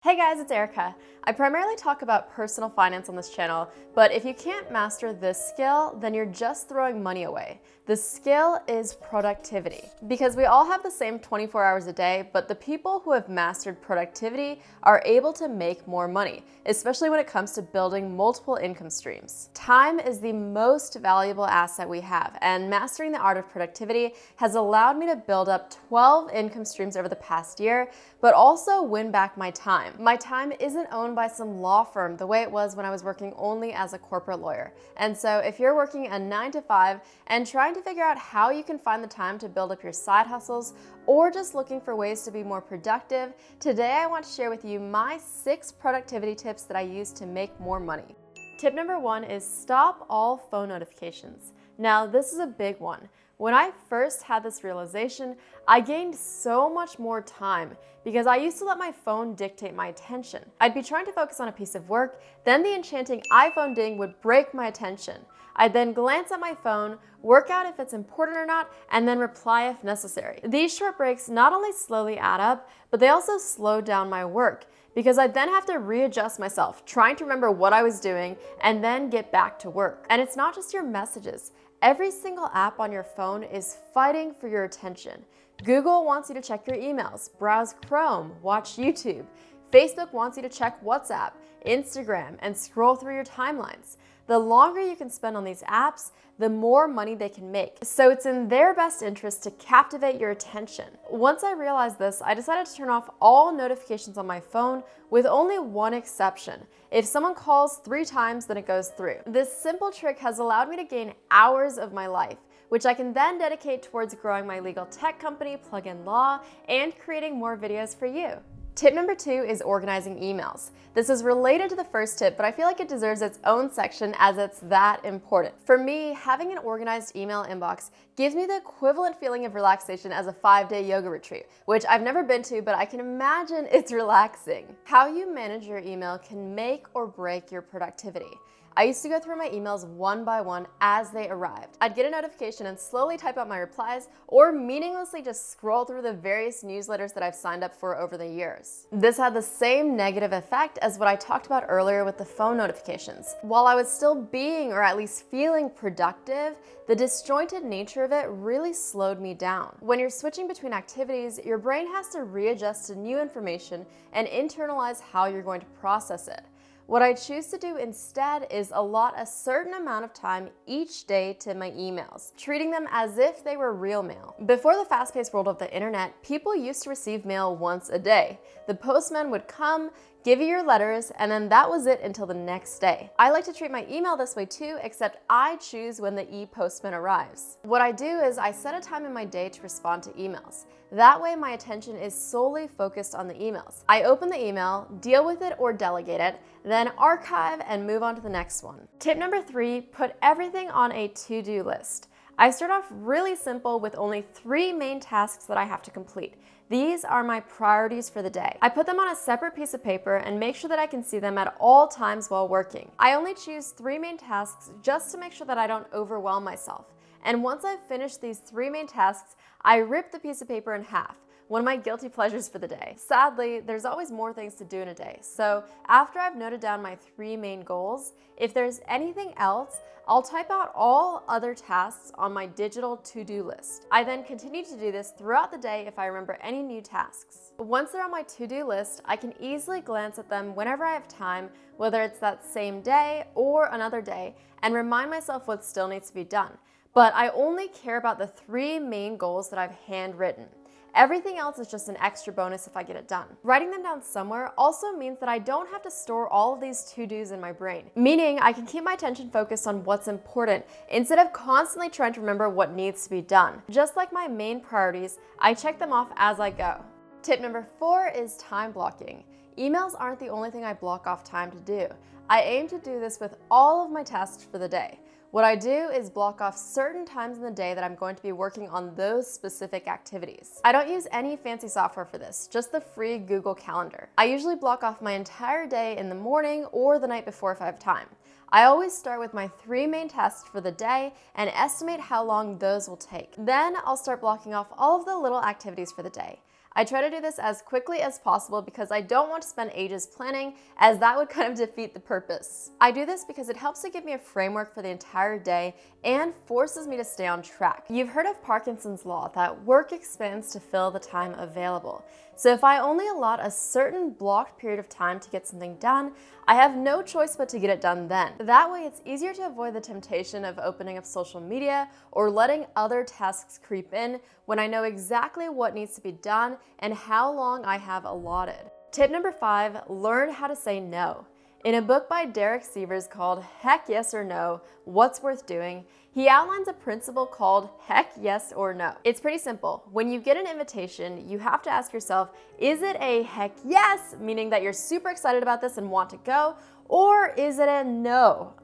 Hey guys, it's Erica. I primarily talk about personal finance on this channel, but if you can't master this skill, then you're just throwing money away. The skill is productivity. Because we all have the same 24 hours a day, but the people who have mastered productivity are able to make more money, especially when it comes to building multiple income streams. Time is the most valuable asset we have, and mastering the art of productivity has allowed me to build up 12 income streams over the past year, but also win back my time. My time isn't owned by some law firm the way it was when I was working only as a corporate lawyer. And so if you're working a 9 to 5 and trying to figure out how you can find the time to build up your side hustles, or just looking for ways to be more productive, today I want to share with you my 6 productivity tips that I use to make more money. Tip number 1 is stop all phone notifications. Now, this is a big one. When I first had this realization, I gained so much more time because I used to let my phone dictate my attention. I'd be trying to focus on a piece of work, then the enchanting iPhone ding would break my attention. I'd then glance at my phone, work out if it's important or not, and then reply if necessary. These short breaks not only slowly add up, but they also slow down my work, because I then have to readjust myself, trying to remember what I was doing and then get back to work. And it's not just your messages. Every single app on your phone is fighting for your attention. Google wants you to check your emails, browse Chrome, watch YouTube. Facebook wants you to check WhatsApp, Instagram, and scroll through your timelines. The longer you can spend on these apps, the more money they can make. So it's in their best interest to captivate your attention. Once I realized this, I decided to turn off all notifications on my phone with only one exception. If someone calls 3 times, then it goes through. This simple trick has allowed me to gain hours of my life, which I can then dedicate towards growing my legal tech company, Plug-in Law, and creating more videos for you. Tip number 2 is organizing emails. This is related to the first tip, but I feel like it deserves its own section as it's that important. For me, having an organized email inbox gives me the equivalent feeling of relaxation as a 5-day yoga retreat, which I've never been to, but I can imagine it's relaxing. How you manage your email can make or break your productivity. I used to go through my emails one by one as they arrived. I'd get a notification and slowly type out my replies, or meaninglessly just scroll through the various newsletters that I've signed up for over the years. This had the same negative effect as what I talked about earlier with the phone notifications. While I was still being, or at least feeling, productive, the disjointed nature of it really slowed me down. When you're switching between activities, your brain has to readjust to new information and internalize how you're going to process it. What I choose to do instead is allot a certain amount of time each day to my emails, treating them as if they were real mail. Before the fast-paced world of the internet, people used to receive mail once a day. The postman would come, give you your letters, and then that was it until the next day. I like to treat my email this way too, except I choose when the e-postman arrives. What I do is I set a time in my day to respond to emails. That way my attention is solely focused on the emails. I open the email, deal with it or delegate it, then archive and move on to the next one. Tip number 3, put everything on a to-do list. I start off really simple with only 3 main tasks that I have to complete. These are my priorities for the day. I put them on a separate piece of paper and make sure that I can see them at all times while working. I only choose 3 main tasks just to make sure that I don't overwhelm myself. And once I've finished these 3 main tasks, I rip the piece of paper in half. One of my guilty pleasures for the day. Sadly, there's always more things to do in a day. So after I've noted down my 3 main goals, if there's anything else, I'll type out all other tasks on my digital to-do list. I then continue to do this throughout the day if I remember any new tasks. Once they're on my to-do list, I can easily glance at them whenever I have time, whether it's that same day or another day, and remind myself what still needs to be done. But I only care about the 3 main goals that I've handwritten. Everything else is just an extra bonus if I get it done. Writing them down somewhere also means that I don't have to store all of these to-dos in my brain, meaning I can keep my attention focused on what's important instead of constantly trying to remember what needs to be done. Just like my main priorities, I check them off as I go. Tip number 4 is time blocking. Emails aren't the only thing I block off time to do. I aim to do this with all of my tasks for the day. What I do is block off certain times in the day that I'm going to be working on those specific activities. I don't use any fancy software for this, just the free Google Calendar. I usually block off my entire day in the morning or the night before if I have time. I always start with my 3 main tasks for the day and estimate how long those will take. Then I'll start blocking off all of the little activities for the day. I try to do this as quickly as possible because I don't want to spend ages planning, as that would kind of defeat the purpose. I do this because it helps to give me a framework for the entire day and forces me to stay on track. You've heard of Parkinson's law, that work expands to fill the time available. So if I only allot a certain blocked period of time to get something done, I have no choice but to get it done then. That way it's easier to avoid the temptation of opening up social media or letting other tasks creep in when I know exactly what needs to be done and how long I have allotted. Tip number 5, learn how to say no. In a book by Derek Sivers called Heck Yes or No, What's Worth Doing, he outlines a principle called heck yes or no. It's pretty simple. When you get an invitation, you have to ask yourself, is it a heck yes, meaning that you're super excited about this and want to go, or is it a no?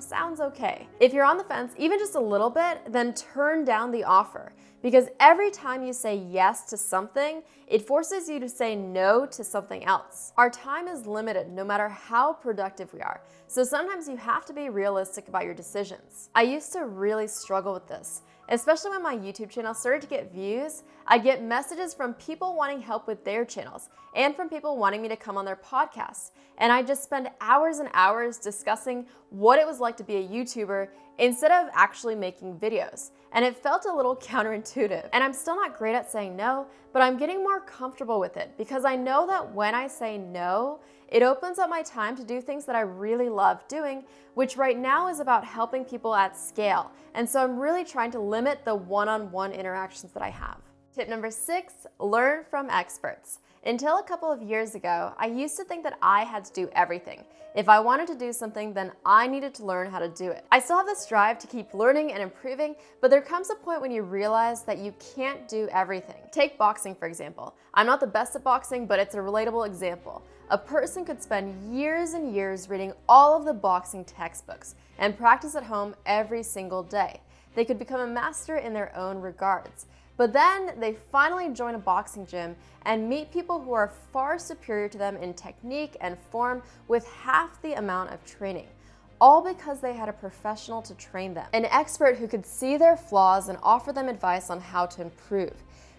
Sounds okay. If you're on the fence, even just a little bit, then turn down the offer. Because every time you say yes to something, it forces you to say no to something else. Our time is limited no matter how productive we are. So sometimes you have to be realistic about your decisions. I used to really struggle with this. Especially when my YouTube channel started to get views, I'd get messages from people wanting help with their channels and from people wanting me to come on their podcast. And I'd just spend hours and hours discussing what it was like to be a YouTuber instead of actually making videos. And it felt a little counterintuitive. And I'm still not great at saying no, but I'm getting more comfortable with it because I know that when I say no, it opens up my time to do things that I really love doing, which right now is about helping people at scale. And so I'm really trying to limit the one-on-one interactions that I have. Tip number 6, learn from experts. Until a couple of years ago, I used to think that I had to do everything. If I wanted to do something, then I needed to learn how to do it. I still have this drive to keep learning and improving, but there comes a point when you realize that you can't do everything. Take boxing, for example. I'm not the best at boxing, but it's a relatable example. A person could spend years and years reading all of the boxing textbooks and practice at home every single day. They could become a master in their own regards. But then they finally join a boxing gym and meet people who are far superior to them in technique and form with half the amount of training, all because they had a professional to train them, an expert who could see their flaws and offer them advice on how to improve.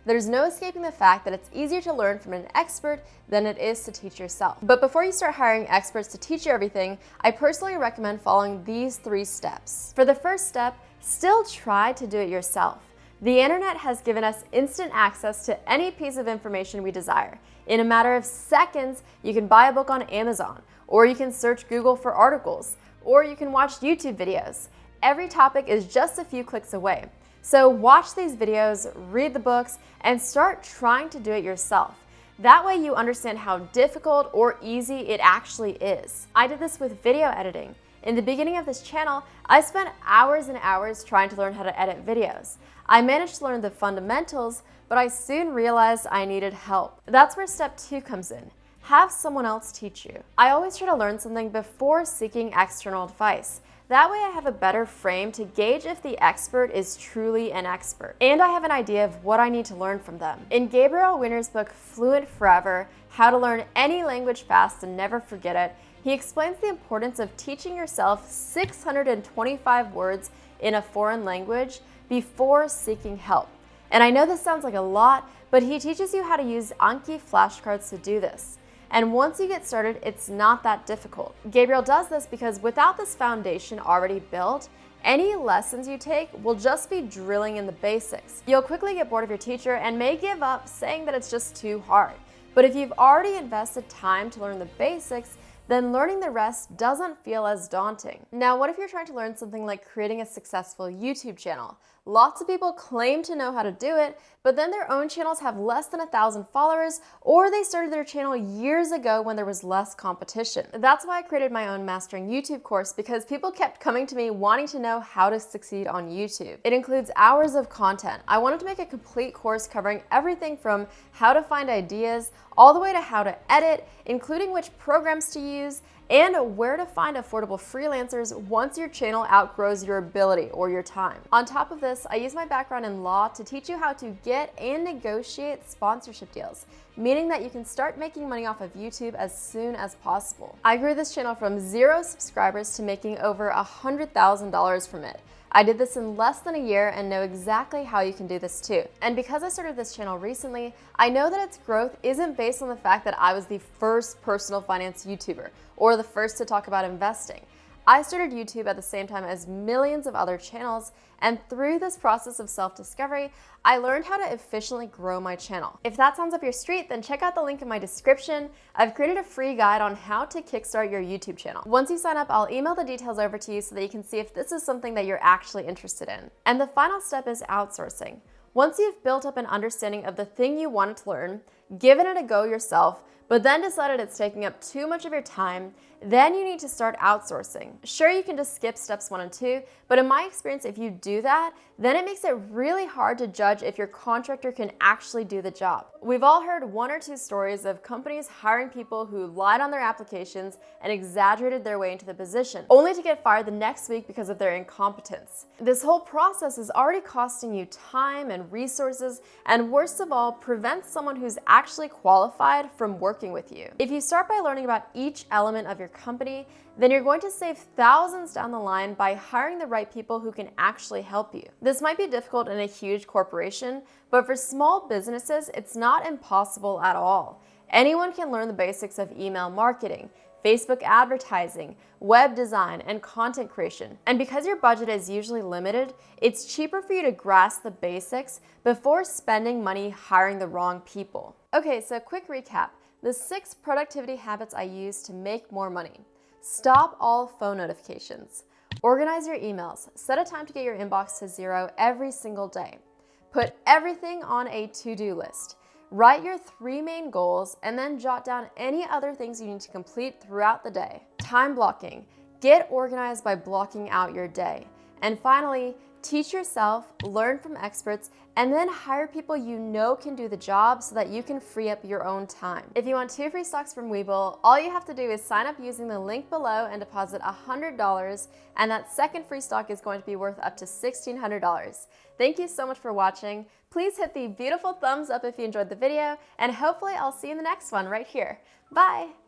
There's no escaping the fact that it's easier to learn from an expert than it is to teach yourself. But before you start hiring experts to teach you everything, I personally recommend following these 3 steps. For the first step, still try to do it yourself. The internet has given us instant access to any piece of information we desire. In a matter of seconds, you can buy a book on Amazon, or you can search Google for articles, or you can watch YouTube videos. Every topic is just a few clicks away. So watch these videos, read the books, and start trying to do it yourself. That way you understand how difficult or easy it actually is. I did this with video editing. In the beginning of this channel, I spent hours and hours trying to learn how to edit videos. I managed to learn the fundamentals, but I soon realized I needed help. That's where step 2 comes in. Have someone else teach you. I always try to learn something before seeking external advice. That way I have a better frame to gauge if the expert is truly an expert, and I have an idea of what I need to learn from them. In Gabriel Winter's book, Fluent Forever, How to Learn Any Language Fast and Never Forget It, he explains the importance of teaching yourself 625 words in a foreign language before seeking help. And I know this sounds like a lot, but he teaches you how to use Anki flashcards to do this. And once you get started, it's not that difficult. Gabriel does this because without this foundation already built, any lessons you take will just be drilling in the basics. You'll quickly get bored of your teacher and may give up saying that it's just too hard. But if you've already invested time to learn the basics, then learning the rest doesn't feel as daunting. Now, what if you're trying to learn something like creating a successful YouTube channel? Lots of people claim to know how to do it, but then their own channels have less than 1,000 followers, or they started their channel years ago when there was less competition. That's why I created my own Mastering YouTube course, because people kept coming to me wanting to know how to succeed on YouTube. It includes hours of content. I wanted to make a complete course covering everything from how to find ideas, all the way to how to edit, including which programs to use, and where to find affordable freelancers once your channel outgrows your ability or your time. On top of this, I use my background in law to teach you how to get and negotiate sponsorship deals, meaning that you can start making money off of YouTube as soon as possible. I grew this channel from 0 subscribers to making over $100,000 from it. I did this in less than a year and know exactly how you can do this too. And because I started this channel recently, I know that its growth isn't based on the fact that I was the first personal finance YouTuber or the first to talk about investing. I started YouTube at the same time as millions of other channels, and through this process of self-discovery, I learned how to efficiently grow my channel. If that sounds up your street, then check out the link in my description. I've created a free guide on how to kickstart your YouTube channel. Once you sign up, I'll email the details over to you so that you can see if this is something that you're actually interested in. And the final step is outsourcing. Once you've built up an understanding of the thing you wanted to learn, given it a go yourself, but then decided it's taking up too much of your time, then you need to start outsourcing. Sure, you can just skip steps 1 and 2, but in my experience, if you do that, then it makes it really hard to judge if your contractor can actually do the job. We've all heard 1 or 2 stories of companies hiring people who lied on their applications and exaggerated their way into the position, only to get fired the next week because of their incompetence. This whole process is already costing you time and resources, and worst of all, prevents someone who's actually qualified from working with you. If you start by learning about each element of your company, then you're going to save thousands down the line by hiring the right people who can actually help you. This might be difficult in a huge corporation, but for small businesses, it's not impossible at all. Anyone can learn the basics of email marketing, Facebook advertising, web design, and content creation. And because your budget is usually limited, it's cheaper for you to grasp the basics before spending money hiring the wrong people. Okay, so quick recap. The 6 productivity habits I use to make more money. Stop all phone notifications. Organize your emails. Set a time to get your inbox to 0 every single day. Put everything on a to-do list. Write your 3 main goals and then jot down any other things you need to complete throughout the day. Time blocking. Get organized by blocking out your day. And finally, teach yourself, learn from experts, and then hire people you know can do the job so that you can free up your own time. If you want 2 free stocks from Webull, all you have to do is sign up using the link below and deposit $100, and that second free stock is going to be worth up to $1,600. Thank you so much for watching. Please hit the beautiful thumbs up if you enjoyed the video, and hopefully I'll see you in the next one right here. Bye!